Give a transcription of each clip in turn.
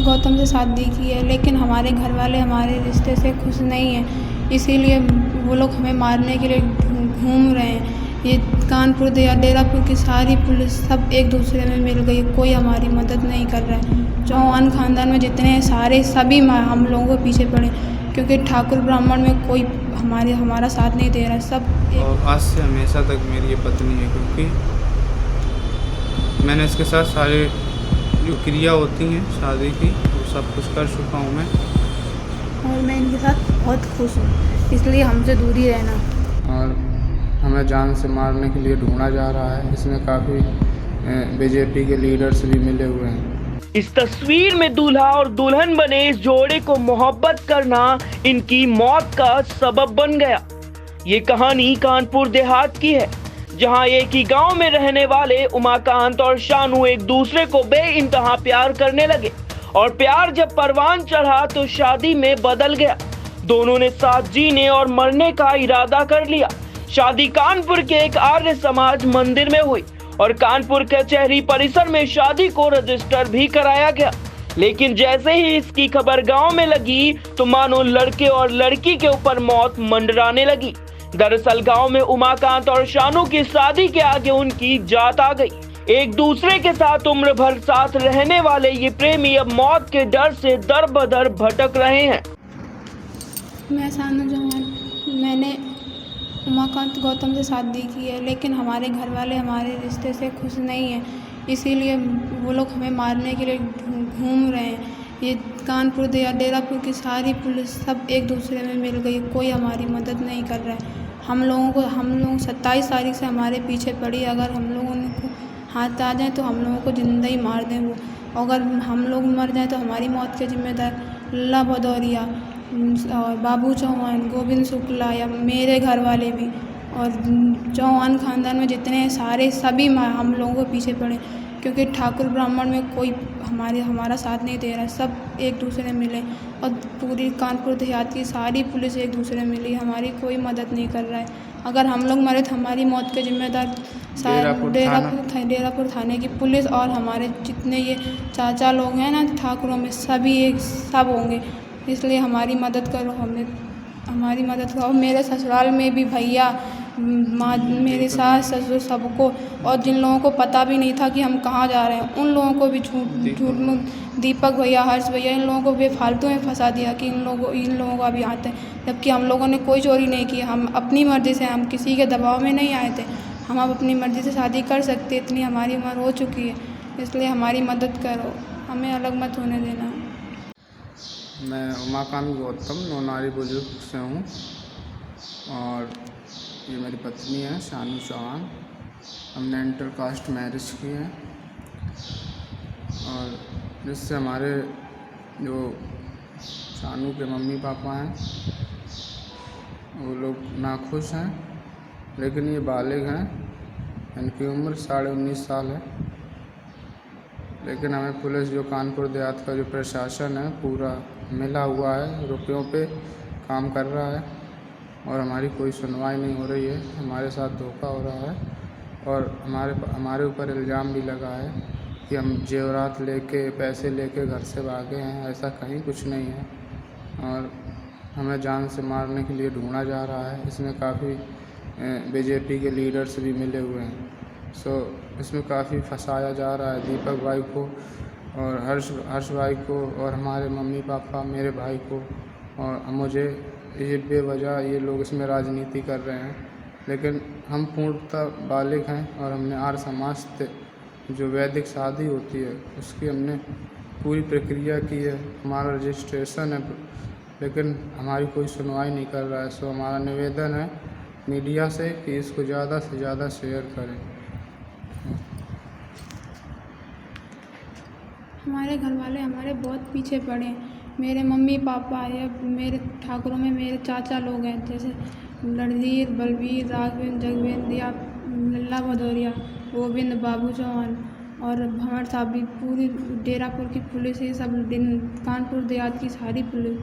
गौतम से शादी की है, लेकिन हमारे घर वाले हमारे रिश्ते से खुश नहीं हैं, इसीलिए वो लोग हमें मारने के लिए घूम रहे हैं। ये कानपुर डेरापुर की सारी पुलिस सब एक दूसरे में मिल गई, कोई हमारी मदद नहीं कर रहा है। चौहान खानदान में जितने हैं सारे सभी हम लोगों के पीछे पड़े, क्योंकि ठाकुर ब्राह्मण में कोई हमारा साथ नहीं दे रहा है। सब और आज से हमेशा तक मेरी ये पत्नी है, क्योंकि मैंने इसके साथ सारे जो क्रिया होती हैं शादी की वो सब कुछ कर चुका हूँ मैं, और मैं इनके साथ बहुत खुश हूँ, इसलिए हमसे दूरी रहना। और हमें जान से मारने के लिए ढूंढा जा रहा है। इसमें काफ़ी बीजेपी के लीडर्स भी मिले हुए हैं। इस तस्वीर में दूल्हा और दुल्हन बने इस जोड़े को मोहब्बत करना इनकी मौत का सबब बन गया। ये कहानी कानपुर देहात की है, जहां एक ही गांव में रहने वाले उमाकांत और शानू एक दूसरे को बेइंतहा प्यार करने लगे, और प्यार जब परवान चढ़ा तो शादी में बदल गया। दोनों ने साथ जीने और मरने का इरादा कर लिया। शादी कानपुर के एक आर्य समाज मंदिर में हुई और कानपुर कचहरी परिसर में शादी को रजिस्टर भी कराया गया। लेकिन जैसे ही इसकी खबर गांव में लगी तो मानो लड़के और लड़की के ऊपर मौत मंडराने लगी। दरअसल गांव में उमाकांत और शानू की शादी के आगे उनकी जात आ गई। एक दूसरे के साथ उम्र भर साथ रहने वाले ये प्रेमी अब मौत के डर से दर बदर भटक रहे हैं। मैं शानू चौहान, मैंने उमाकांत गौतम से शादी की है, लेकिन हमारे घर वाले हमारे रिश्ते से खुश नहीं हैं, इसीलिए वो लोग हमें मारने के लिए घूम रहे हैं। ये कानपुर डेरापुर की सारी पुलिस सब एक दूसरे में मिल गई, कोई हमारी मदद नहीं कर रहा है। हम लोग 27 तारीख से हमारे पीछे पड़ी, अगर हम लोगों को हाथ आ जाए तो हम लोगों को जिंदा ही मार दें वो, अगर हम लोग मर जाएं तो हमारी मौत के जिम्मेदार लल्ला भदौरिया और बाबू चौहान, गोविंद शुक्ला या मेरे घर वाले भी, और चौहान खानदान में जितने हैं सारे सभी हम लोगों के पीछे पड़े, क्योंकि ठाकुर ब्राह्मण में कोई हमारा साथ नहीं दे रहा है। सब एक दूसरे मिले, और पूरी कानपुर देहात की सारी पुलिस एक दूसरे मिली, हमारी कोई मदद नहीं कर रहा है। अगर हम लोग मरे तो हमारी मौत के जिम्मेदार डेरापुर थाने की पुलिस और हमारे जितने ये चाचा लोग हैं ना ठाकुरों में, सब होंगे। इसलिए हमारी मदद करो, हमारी मदद करो। मेरे ससुराल में भी भैया, माँ, मेरे सास ससुर सबको, और जिन लोगों को पता भी नहीं था कि हम कहाँ जा रहे हैं उन लोगों को भी झूठ दीपक भैया, हर्ष भैया, इन लोगों को बेफालतू में फंसा दिया कि इन लोगों को अभी आते हैं, जबकि हम लोगों ने कोई चोरी नहीं की। हम अपनी मर्ज़ी से, हम किसी के दबाव में नहीं आए थे, हम अब अपनी मर्ज़ी से शादी कर सकते, इतनी हमारी उम्र हो चुकी है। इसलिए हमारी मदद करो, हमें अलग मत होने देना। मैं उमाकांत गौतम नौनारी बुजुर्ग से हूँ, और ये मेरी पत्नी है शानू चौहान। हमने इंटर कास्ट मैरिज की है, और जिससे हमारे जो शानू के मम्मी पापा हैं वो लोग नाखुश हैं, लेकिन ये बालिग हैं, इनकी उम्र 19.5 साल है। लेकिन हमें पुलिस, जो कानपुर देहात का जो प्रशासन है पूरा मिला हुआ है, रुपयों पे काम कर रहा है, और हमारी कोई सुनवाई नहीं हो रही है। हमारे साथ धोखा हो रहा है, और हमारे ऊपर इल्ज़ाम भी लगा है कि हम जेवरात लेके, पैसे लेके घर से भागे हैं। ऐसा कहीं कुछ नहीं है, और हमें जान से मारने के लिए ढूंढा जा रहा है। इसमें काफ़ी बीजेपी के लीडर्स भी मिले हुए हैं। इसमें काफ़ी फंसाया जा रहा है दीपक भाई को और हर्ष भाई को, और हमारे मम्मी पापा, मेरे भाई को, और मुझे। ये बेवजह ये लोग इसमें राजनीति कर रहे हैं, लेकिन हम पूर्णतः बालिग हैं, और हमने आर्य समाज से जो वैदिक शादी होती है उसकी हमने पूरी प्रक्रिया की है, हमारा रजिस्ट्रेशन है, लेकिन हमारी कोई सुनवाई नहीं कर रहा है। सो हमारा निवेदन है मीडिया से कि इसको ज़्यादा से ज़्यादा शेयर करें। हमारे घर वाले हमारे बहुत पीछे पड़े हैं। मेरे मम्मी पापा या मेरे ठाकुरों में मेरे चाचा लोग हैं, जैसे रणधीर, बलवीर, राघवेंद्र, जगवेंद्र या लल्ला भदौरिया, गोविंद, बाबू चौहान, और भंवर साहब भी, पूरी डेरापुर की पुलिस, ये सब कानपुर देहात की सारी पुलिस,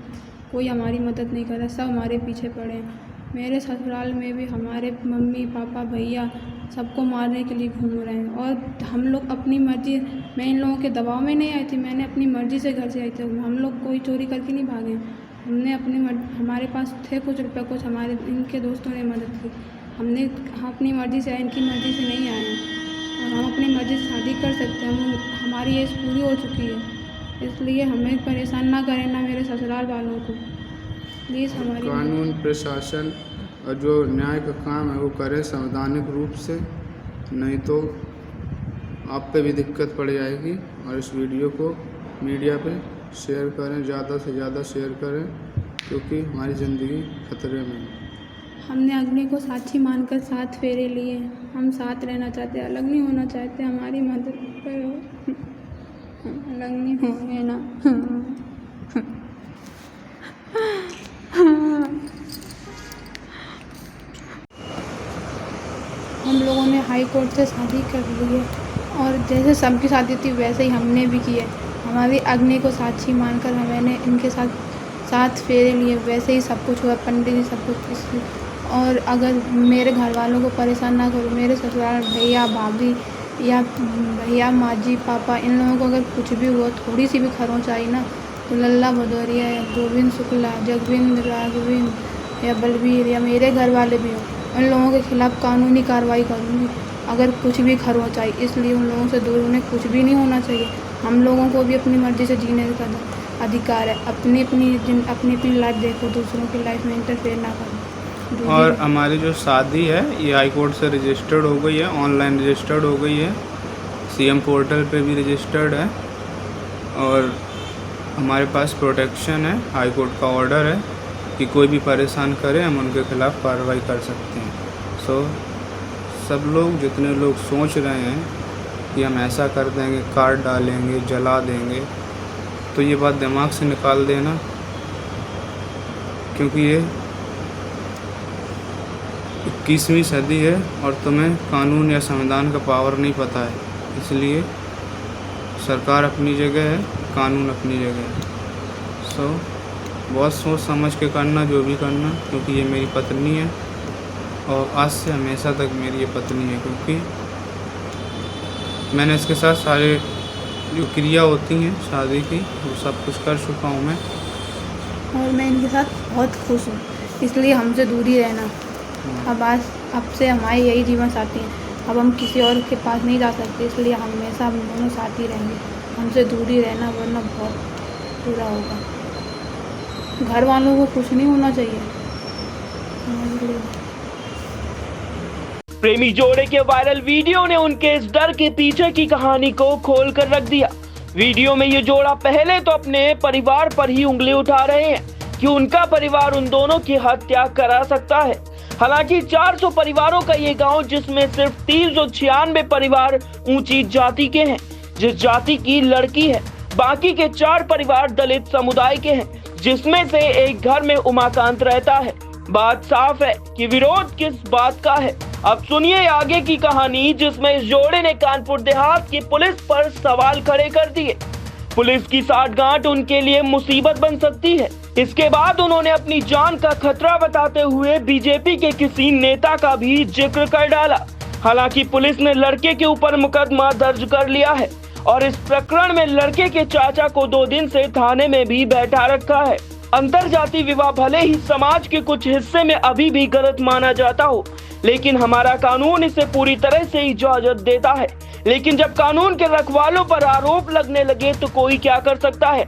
कोई हमारी मदद नहीं कर रहा, सब हमारे पीछे पड़े हैं। मेरे ससुराल में भी हमारे मम्मी पापा, भैया, सबको मारने के लिए घूम रहे हैं। और हम लोग अपनी मर्ज़ी, मैं इन लोगों के दबाव में नहीं आई थी, मैंने अपनी मर्ज़ी से घर से आई थी। हम लोग कोई चोरी करके नहीं भागे, हमने हमारे पास थे कुछ रुपये, कुछ हमारे इनके दोस्तों ने मदद की। हम अपनी मर्ज़ी से आए, इनकी मर्ज़ी से नहीं आए हैं। और हम अपनी मर्ज़ी से शादी कर सकते हैं, हमारी एज पूरी हो चुकी है, इसलिए हमें परेशान ना करें, ना मेरे ससुराल वालों को। प्लीज़ हमारी कानून प्रशासन और जो न्याय का काम है वो करे संवैधानिक रूप से, नहीं तो आप पे भी दिक्कत पड़ जाएगी। और इस वीडियो को मीडिया पे शेयर करें, ज़्यादा से ज़्यादा शेयर करें, क्योंकि हमारी ज़िंदगी खतरे में है। हमने अग्नि को साक्षी मानकर 7 फेरे लिए। हम साथ रहना चाहते, अलग नहीं होना चाहते। हमारी मदद करो, अलग नहीं होंगे ना। हम लोगों ने हाई कोर्ट से शादी कर ली है, और जैसे सबकी शादी थी वैसे ही हमने भी की है। हमारी अग्नि को साक्षी मानकर मैंने इनके साथ 7 फेरे लिए, वैसे ही सब कुछ हुआ, पंडित जी सब कुछ। और अगर मेरे घर वालों को परेशान ना करो, मेरे ससुराल भैया भाभी या भैया माँ-जी पापा, इन लोगों को अगर कुछ भी हुआ, थोड़ी सी भी खरोंच आई ना, तो लल्ला भदौरिया या गोविंद शुक्ला, जगविंद, राघविंद या बलवीर या मेरे घर वाले भी हो, उन लोगों के खिलाफ़ कानूनी कार्रवाई करूँगी अगर कुछ भी खरोंच आई। इसलिए उन लोगों से दूर, उन्हें कुछ भी नहीं होना चाहिए। हम लोगों को भी अपनी मर्ज़ी से जीने का अधिकार है। अपनी अपनी लाइफ देखो, दूसरों की लाइफ में इंटरफेयर ना करो। और हमारी जो शादी है ये हाई कोर्ट से रजिस्टर्ड हो गई है, ऑनलाइन रजिस्टर्ड हो गई है, सीएम पोर्टल पे भी रजिस्टर्ड है, और हमारे पास प्रोटेक्शन है, हाई कोर्ट का ऑर्डर है कि कोई भी परेशान करे हम उनके खिलाफ़ कार्रवाई कर सकते हैं। सब लोग, जितने लोग सोच रहे हैं कि हम ऐसा कर देंगे, काट डालेंगे, जला देंगे, तो ये बात दिमाग से निकाल देना, क्योंकि ये 21वीं सदी है और तुम्हें कानून या संविधान का पावर नहीं पता है। इसलिए सरकार अपनी जगह है, कानून अपनी जगह है। बहुत सोच समझ के करना जो भी करना, क्योंकि ये मेरी पत्नी है और आज से हमेशा तक मेरी ये पत्नी है, क्योंकि मैंने इसके साथ सारे जो क्रिया होती हैं शादी की वो सब कुछ कर चुका हूँ मैं, और मैं इनके साथ बहुत खुश हूँ। इसलिए हमसे दूरी रहना। अब से हमारी यही जीवन साथी हैं। अब हम किसी और के पास नहीं जा सकते, इसलिए हमेशा हम दोनों साथ ही रहेंगे। हमसे दूरी रहना, वरना बहुत बुरा होगा। घर वालों को कुछ नहीं होना चाहिए। प्रेमी जोड़े के वायरल वीडियो ने उनके इस डर के पीछे की कहानी को खोल कर रख दिया। वीडियो में ये जोड़ा पहले तो अपने परिवार पर ही उंगली उठा रहे हैं कि उनका परिवार उन दोनों की हत्या करा सकता है। हालांकि 400 परिवारों का ये गांव, जिसमें सिर्फ 396 परिवार ऊंची जाति के हैं, जिस जाति की लड़की है, बाकी के 4 परिवार दलित समुदाय के हैं, जिसमें से एक घर में उमाकांत रहता है। बात साफ है कि विरोध किस बात का है। अब सुनिए आगे की कहानी, जिसमें इस जोड़े ने कानपुर देहात की पुलिस पर सवाल खड़े कर दिए। पुलिस की साठगांठ उनके लिए मुसीबत बन सकती है। इसके बाद उन्होंने अपनी जान का खतरा बताते हुए बीजेपी के किसी नेता का भी जिक्र कर डाला। हालांकि पुलिस ने लड़के के ऊपर मुकदमा दर्ज कर लिया है और इस प्रकरण में लड़के के चाचा को 2 दिन से थाने में भी बैठा रखा है। अंतरजातीय विवाह भले ही समाज के कुछ हिस्से में अभी भी गलत माना जाता हो, लेकिन हमारा कानून इसे पूरी तरह से इजाजत देता है। लेकिन जब कानून के रखवालों पर आरोप लगने लगे तो कोई क्या कर सकता है।